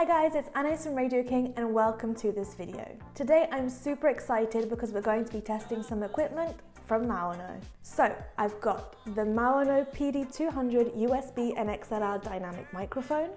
Hi guys, it's Anais from Radio King and welcome to this video. Today I'm super excited because we're going to be testing some equipment from Maono. So I've got the Maono PD200 USB and XLR Dynamic Microphone,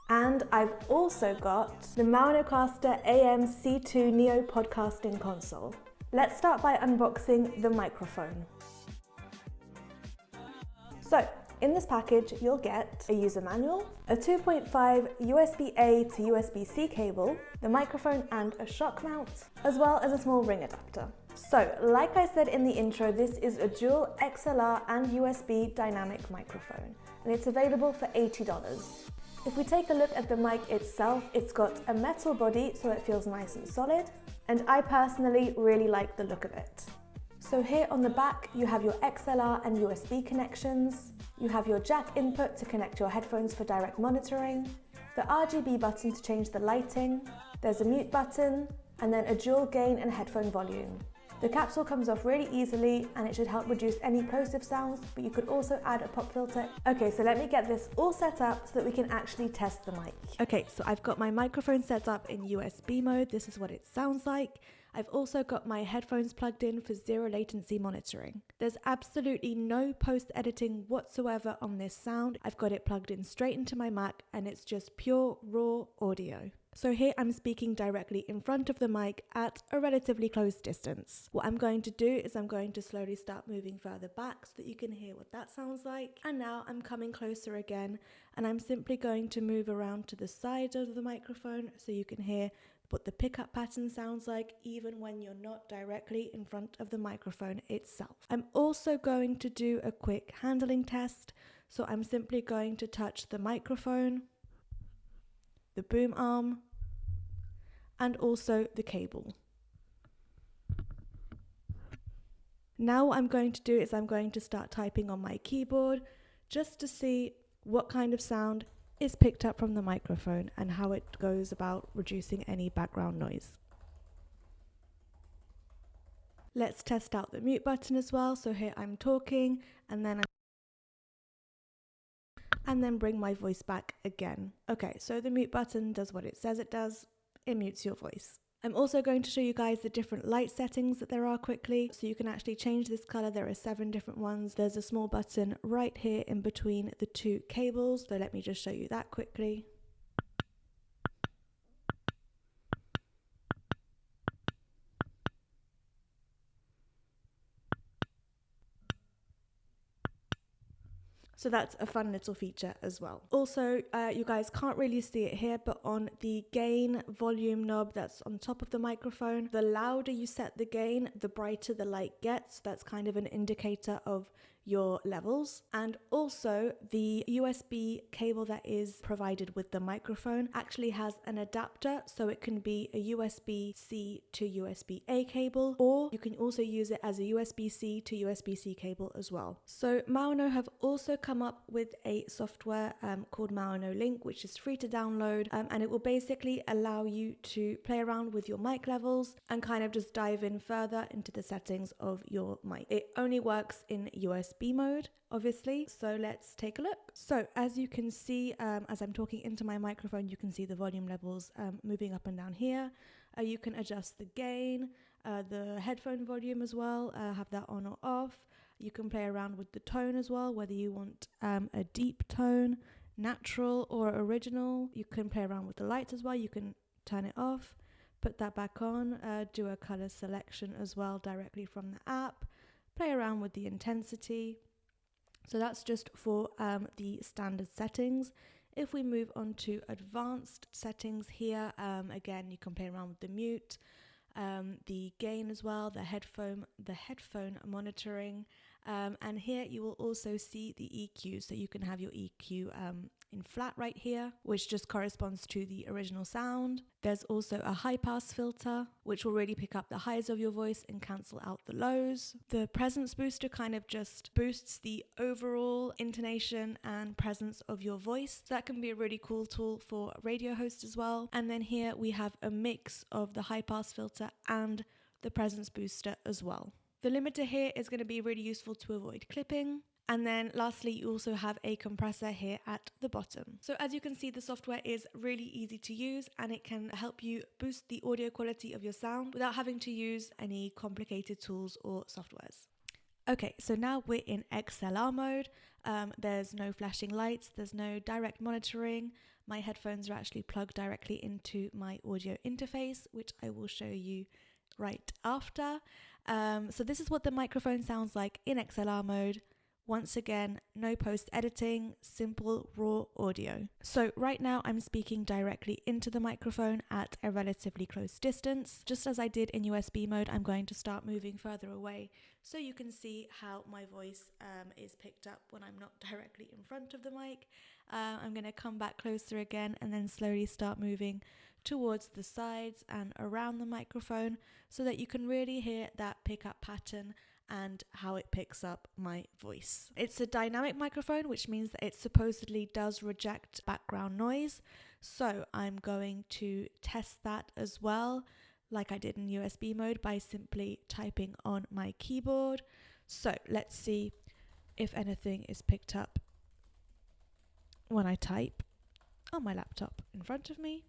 and I've also got the Maonocaster AMC2 Neo podcasting console. Let's start by unboxing the microphone. So, in this package, you'll get a user manual, a 2.5 USB-A to USB-C cable, the microphone and a shock mount, as well as a small ring adapter. So, like I said in the intro, this is a dual XLR and USB dynamic microphone, and it's available for $80. If we take a look at the mic itself, it's got a metal body so it feels nice and solid, and I personally really like the look of it. So here on the back, you have your XLR and USB connections, you have your jack input to connect your headphones for direct monitoring, the RGB button to change the lighting, there's a mute button, and then a dual gain and headphone volume. The capsule comes off really easily and it should help reduce any plosive sounds, but you could also add a pop filter. Okay, so let me get this all set up so that we can actually test the mic. Okay, so I've got my microphone set up in USB mode. This is what it sounds like. I've also got my headphones plugged in for zero latency monitoring. There's absolutely no post-editing whatsoever on this sound. I've got it plugged in straight into my Mac and it's just pure raw audio. So here I'm speaking directly in front of the mic at a relatively close distance. What I'm going to do is I'm going to slowly start moving further back so that you can hear what that sounds like. And now I'm coming closer again and I'm simply going to move around to the side of the microphone so you can hear what the pickup pattern sounds like even when you're not directly in front of the microphone itself. I'm also going to do a quick handling test. So I'm simply going to touch the microphone, the boom arm, and also the cable. Now what I'm going to do is I'm going to start typing on my keyboard just to see what kind of sound is picked up from the microphone and how it goes about reducing any background noise. Let's test out the mute button as well. So here I'm talking and then bring my voice back again. Okay, so the mute button does what it says it does. It mutes your voice. I'm also going to show you guys the different light settings that there are quickly. So you can actually change this color. There are 7 different ones. There's a small button right here in between the 2 cables. So let me just show you that quickly. So that's a fun little feature as well. Also, you guys can't really see it here, but on the gain volume knob that's on top of the microphone, the louder you set the gain, the brighter the light gets. That's kind of an indicator of your levels. And also the USB cable that is provided with the microphone actually has an adapter, so it can be a USB-C to USB-A cable, or you can also use it as a USB-C to USB-C cable as well. So Maono have also come up with a software called Maono Link, which is free to download, and it will basically allow you to play around with your mic levels and kind of just dive in further into the settings of your mic. It only works in USB mode, obviously, so let's take a look. So as you can see, as I'm talking into my microphone, you can see the volume levels moving up and down here. You can adjust the gain, the headphone volume as well, have that on or off. You can play around with the tone as well, whether you want a deep tone, natural or original. You can play around with the lights as well. You can turn it off, put that back on, do a color selection as well directly from the app. Play around with the intensity. So that's just for the standard settings. If we move on to advanced settings here, again, you can play around with the mute, the gain as well, the headphone monitoring, and here you will also see the EQ. So you can have your EQ in flat right here, which just corresponds to the original sound. There's also a high pass filter, which will really pick up the highs of your voice and cancel out the lows. The presence booster kind of just boosts the overall intonation and presence of your voice. So that can be a really cool tool for radio hosts as well. And then here we have a mix of the high pass filter and the presence booster as well. The limiter here is going to be really useful to avoid clipping. And then lastly, you also have a compressor here at the bottom. So as you can see, the software is really easy to use and it can help you boost the audio quality of your sound without having to use any complicated tools or softwares. Okay, so now we're in XLR mode. There's no flashing lights, there's no direct monitoring. My headphones are actually plugged directly into my audio interface, which I will show you right after. So this is what the microphone sounds like in XLR mode. Once again, no post-editing, simple raw audio. So right now I'm speaking directly into the microphone at a relatively close distance. Just as I did in USB mode, I'm going to start moving further away so you can see how my voice is picked up when I'm not directly in front of the mic. I'm going to come back closer again and then slowly start moving towards the sides and around the microphone so that you can really hear that pickup pattern and how it picks up my voice. It's a dynamic microphone, which means that it supposedly does reject background noise. So I'm going to test that as well, like I did in USB mode, by simply typing on my keyboard. So let's see if anything is picked up when I type on my laptop in front of me.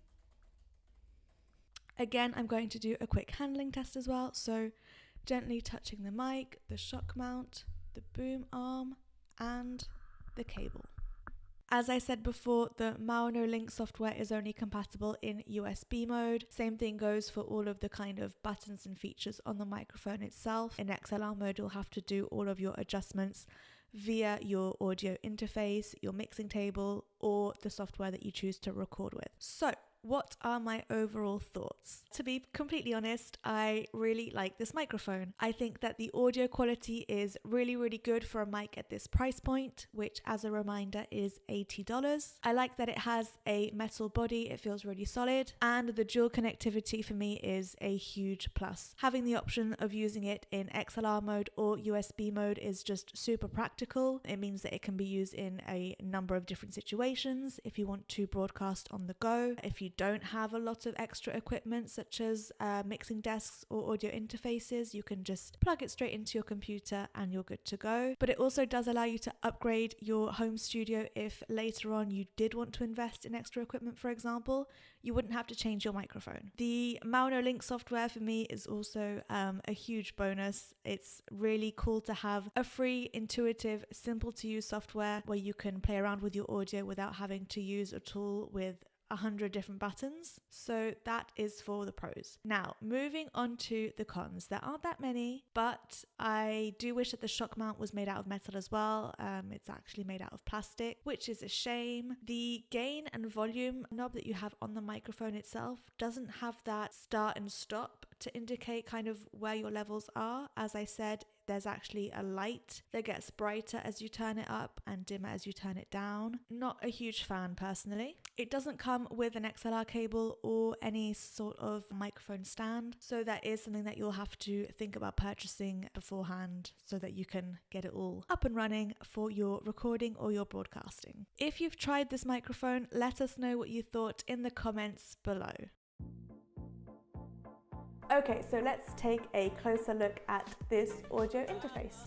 Again, I'm going to do a quick handling test as well. So gently touching the mic, the shock mount, the boom arm, and the cable. As I said before, the Maono Link software is only compatible in USB mode. Same thing goes for all of the kind of buttons and features on the microphone itself. In XLR mode, you'll have to do all of your adjustments via your audio interface, your mixing table, or the software that you choose to record with. So, what are my overall thoughts? To be completely honest, I really like this microphone. I think that the audio quality is really, really good for a mic at this price point, which as a reminder is $80. I like that it has a metal body, it feels really solid, and the dual connectivity for me is a huge plus. Having the option of using it in XLR mode or USB mode is just super practical. It means that it can be used in a number of different situations. If you want to broadcast on the go, if you don't have a lot of extra equipment such as mixing desks or audio interfaces, you can just plug it straight into your computer and you're good to go. But it also does allow you to upgrade your home studio if later on you did want to invest in extra equipment, for example. You wouldn't have to change your microphone. The Maono Link software for me is also a huge bonus. It's really cool to have a free, intuitive, simple to use software where you can play around with your audio without having to use a tool with 100 different buttons. So that is for the pros. Now, moving on to the cons. There aren't that many, but I do wish that the shock mount was made out of metal as well. It's actually made out of plastic, which is a shame. The gain and volume knob that you have on the microphone itself doesn't have that start and stop to indicate kind of where your levels are. As I said, there's actually a light that gets brighter as you turn it up and dimmer as you turn it down. Not a huge fan personally. It doesn't come with an XLR cable or any sort of microphone stand, so that is something that you'll have to think about purchasing beforehand so that you can get it all up and running for your recording or your broadcasting. If you've tried this microphone, let us know what you thought in the comments below. Okay, so let's take a closer look at this audio interface.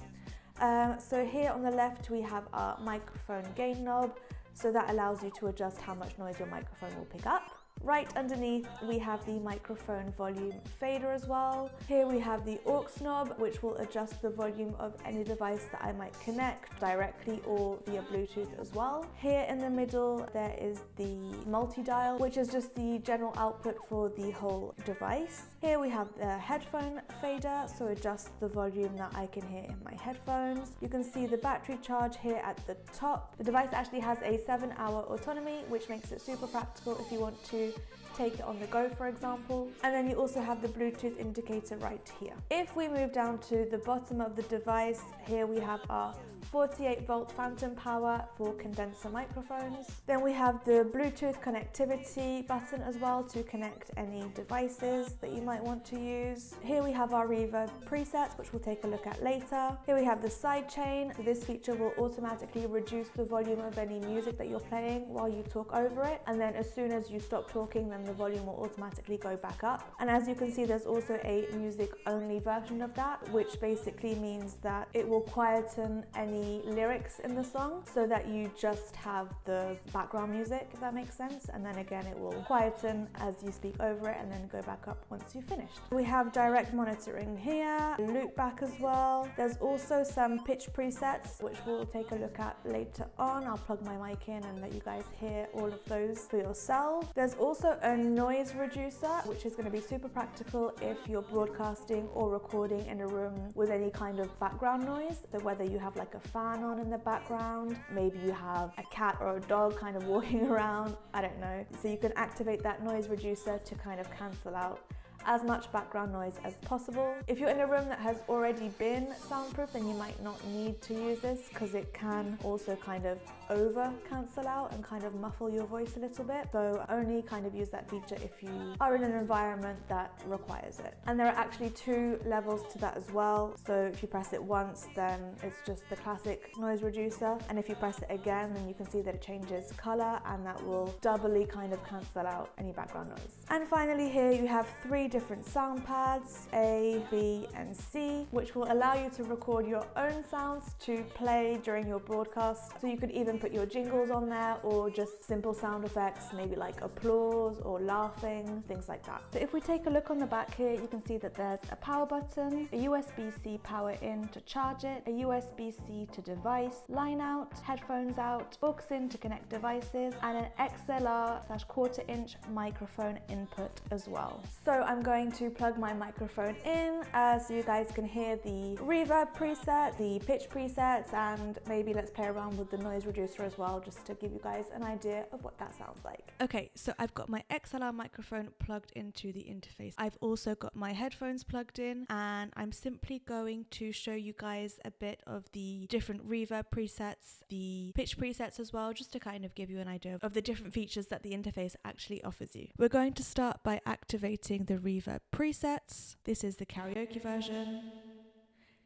So here on the left we have our microphone gain knob, so that allows you to adjust how much noise your microphone will pick up. Right underneath we have the microphone volume fader as well. Here we have the aux knob, which will adjust the volume of any device that I might connect directly or via Bluetooth as well. Here in the middle there is the multi-dial, which is just the general output for the whole device. Here we have the headphone fader, so adjust the volume that I can hear in my headphones. You can see the battery charge here at the top. The device actually has a 7-hour autonomy, which makes it super practical if you want to take it on the go, for example. And then you also have the Bluetooth indicator right here. If we move down to the bottom of the device, here we have our 48-volt phantom power for condenser microphones. Then we have the Bluetooth connectivity button as well to connect any devices that you might want to use. Here we have our reverb presets, which we'll take a look at later. Here we have the sidechain. So this feature will automatically reduce the volume of any music that you're playing while you talk over it. And then as soon as you stop talking, then then the volume will automatically go back up. And as you can see, there's also a music only version of that, which basically means that it will quieten any lyrics in the song so that you just have the background music, if that makes sense. And then again, it will quieten as you speak over it and then go back up once you've finished. We have direct monitoring here, loop back as well. There's also some pitch presets, which we'll take a look at later on. I'll plug my mic in and let you guys hear all of those for yourself. There's also a noise reducer, which is going to be super practical if you're broadcasting or recording in a room with any kind of background noise. So whether you have like a fan on in the background, maybe you have a cat or a dog kind of walking around, I don't know. So you can activate that noise reducer to kind of cancel out as much background noise as possible. If you're in a room that has already been soundproof, then you might not need to use this because it can also kind of over cancel out and kind of muffle your voice a little bit. So only kind of use that feature if you are in an environment that requires it. And there are actually 2 levels to that as well. So if you press it once, then it's just the classic noise reducer. And if you press it again, then you can see that it changes color and that will doubly kind of cancel out any background noise. And finally here you have 3 different sound pads, A, B, and C, which will allow you to record your own sounds to play during your broadcast. So you could even put your jingles on there or just simple sound effects, maybe like applause or laughing, things like that. So if we take a look on the back here, you can see that there's a power button, a USB-C power in to charge it, a USB-C to device, line out, headphones out, aux in to connect devices, and an XLR/1/4-inch microphone input as well. So I'm going to plug my microphone in so you guys can hear the reverb preset, the pitch presets, and maybe let's play around with the noise reducer as well, just to give you guys an idea of what that sounds like. Okay, so I've got my XLR microphone plugged into the interface. I've also got my headphones plugged in, and I'm simply going to show you guys a bit of the different reverb presets, the pitch presets as well, just to kind of give you an idea of the different features that the interface actually offers you. We're going to start by activating the reverb presets. This is the karaoke version.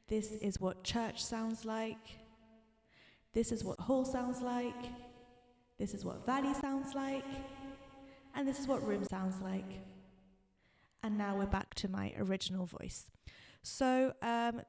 This is what church sounds like. This is what hall sounds like. This is what valley sounds like. And this is what room sounds like. And now we're back to my original voice. So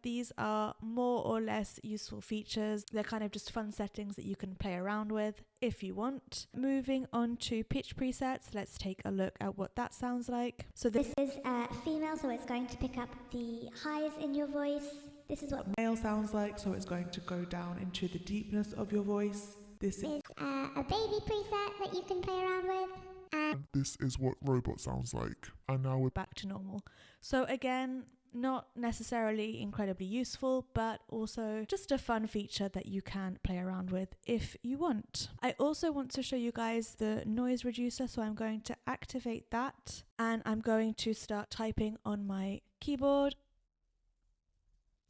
these are more or less useful features. They're kind of just fun settings that you can play around with if you want. Moving on to pitch presets, let's take a look at what that sounds like. So this is female, so it's going to pick up the highs in your voice. This is what male sounds like, so it's going to go down into the deepness of your voice. This is a baby preset that you can play around with. And this is what robot sounds like. And now we're back to normal. So again, not necessarily incredibly useful, but also just a fun feature that you can play around with if you want. I also want to show you guys the noise reducer, so I'm going to activate that and I'm going to start typing on my keyboard.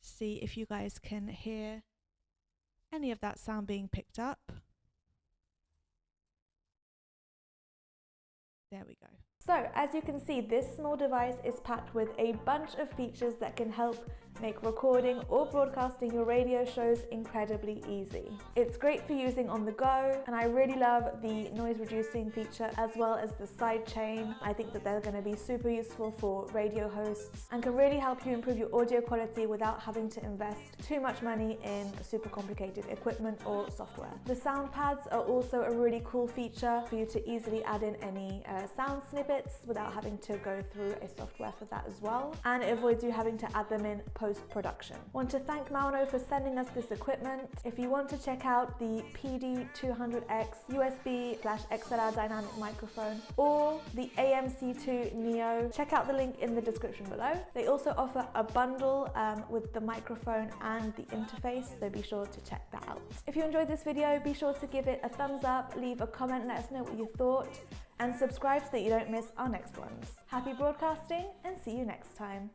See if you guys can hear any of that sound being picked up. There we go. So as you can see, this small device is packed with a bunch of features that can help make recording or broadcasting your radio shows incredibly easy. It's great for using on the go, and I really love the noise reducing feature as well as the side chain. I think that they're going to be super useful for radio hosts and can really help you improve your audio quality without having to invest too much money in super complicated equipment or software. The sound pads are also a really cool feature for you to easily add in any sound snippets without having to go through a software for that as well, and it avoids you having to add them in post-production. Want to thank Maono for sending us this equipment. If you want to check out the PD200X USB/XLR Dynamic Microphone or the AMC2 Neo, check out the link in the description below. They also offer a bundle with the microphone and the interface, so be sure to check that out. If you enjoyed this video, be sure to give it a thumbs up, leave a comment, let us know what you thought, and subscribe so that you don't miss our next ones. Happy broadcasting and see you next time.